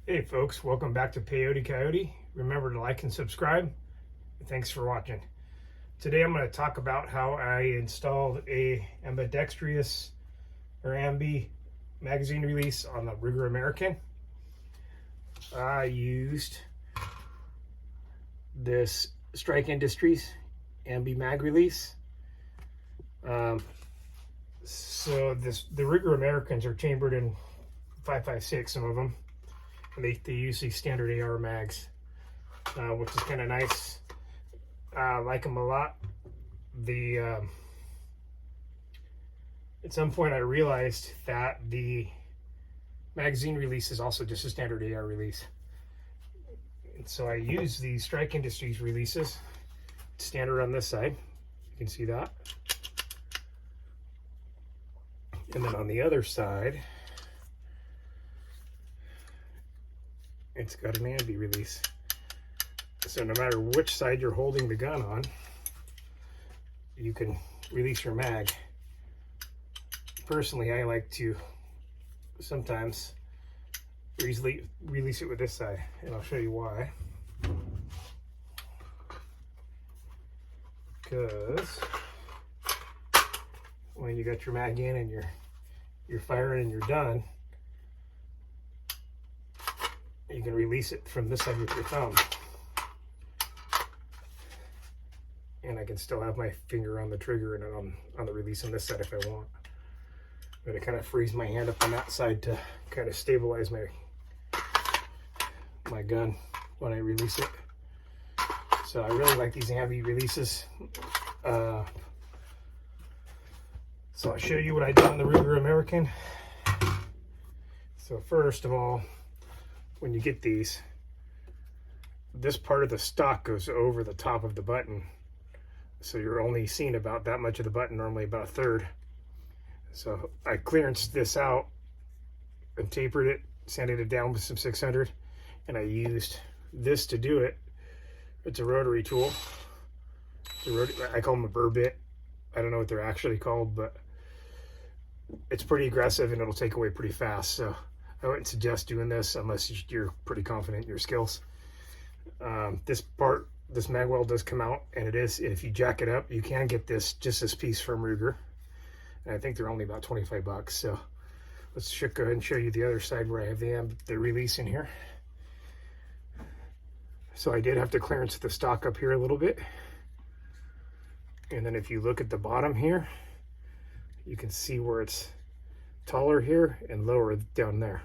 Hey folks, welcome back to Peyote Coyote. Remember to like and subscribe. Thanks for watching. Today I'm going to talk about how I installed a ambidextrous or ambi magazine release on the Ruger American. I used this Strike Industries ambi mag release. The Ruger Americans are chambered in 5.56, some of them. They use these standard AR mags, which is kind of nice. I like them a lot. At some point I realized that the magazine release is also just a standard AR release. And so I use these Strike Industries releases. It's standard on this side. You can see that. And then on the other side, it's got an ambi release. So no matter which side you're holding the gun on, you can release your mag. Personally, I like to sometimes release it with this side, and I'll show you why. Because when you got your mag in and you're firing and you're done, you can release it from this side with your thumb. And I can still have my finger on the trigger and on the release on this side if I want. But it kind of frees my hand up on that side to kind of stabilize my gun when I release it. So I really like these ambi releases. So I'll show you what I did on the Ruger American. So first of all, when you get these, this part of the stock goes over the top of the button. So you're only seeing about that much of the button, normally about a third. So I clearanced this out and tapered it, sanded it down with some 600, and I used this to do it. It's a rotary tool. I call them a burr bit. I don't know what they're actually called, but it's pretty aggressive and it'll take away pretty fast. So I wouldn't suggest doing this unless you're pretty confident in your skills. This mag well does come out, and if you jack it up, you can get this piece from Ruger. And I think they're only about 25 bucks. So let's go ahead and show you the other side where I have the release in here. So I did have to clearance the stock up here a little bit. And then if you look at the bottom here, you can see where it's taller here and lower down there.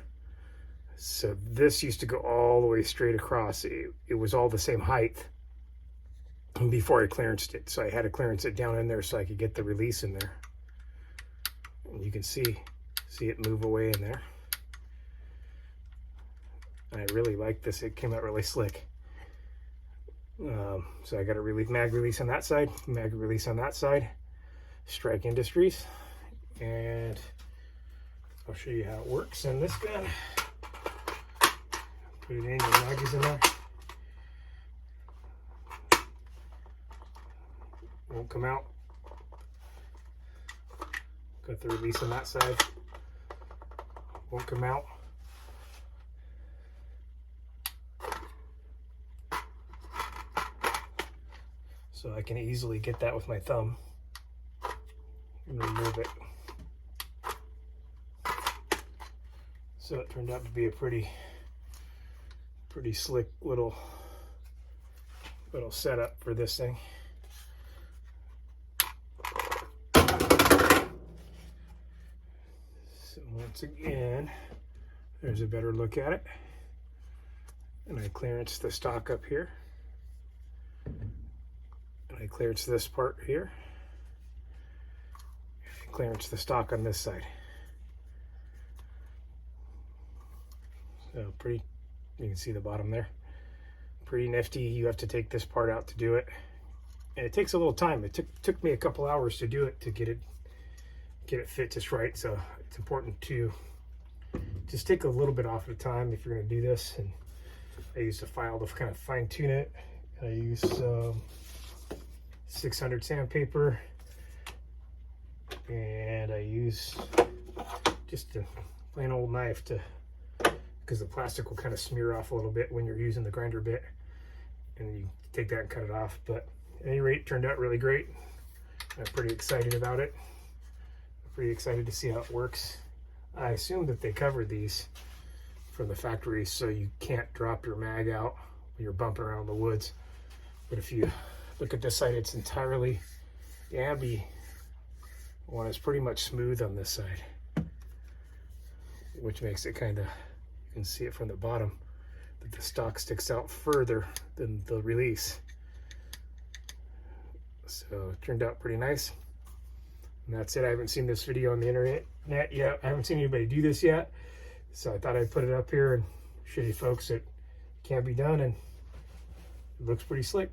So this used to go all the way straight across. It was all the same height before I clearanced it. So I had to clearance it down in there so I could get the release in there. And you can see it move away in there. And I really like this. It came out really slick. So I got a mag release on that side, mag release on that side, Strike Industries. And I'll show you how it works in this gun. Put it in, your mag is in there. Won't come out. Got the release on that side. Won't come out. So I can easily get that with my thumb and remove it. So it turned out to be a pretty slick little setup for this thing. So once again, there's a better look at it. And I clearance the stock up here. And I clearance this part here. I clearance the stock on this side. So you can see the bottom there. Pretty nifty. You have to take this part out to do it. And it takes a little time. It took me a couple hours to do it, to get it fit just right. So it's important to just take a little bit off at a time if you're going to do this. And I used a file to kind of fine tune it. I used 600 sandpaper, and I use just a plain old knife to because the plastic will kind of smear off a little bit when you're using the grinder bit, and you take that and cut it off. But at any rate, it turned out really great. I'm pretty excited about it. I'm pretty excited to see how it works. I assume that they covered these from the factory so you can't drop your mag out when you're bumping around the woods. But if you look at this side, it's entirely, the ambi one is pretty much smooth on this side, which makes it kind of, you can see it from the bottom, that the stock sticks out further than the release. So it turned out pretty nice. And that's it. I haven't seen this video on the internet yet. I haven't seen anybody do this yet. So I thought I'd put it up here and show you folks it can be done, and it looks pretty slick.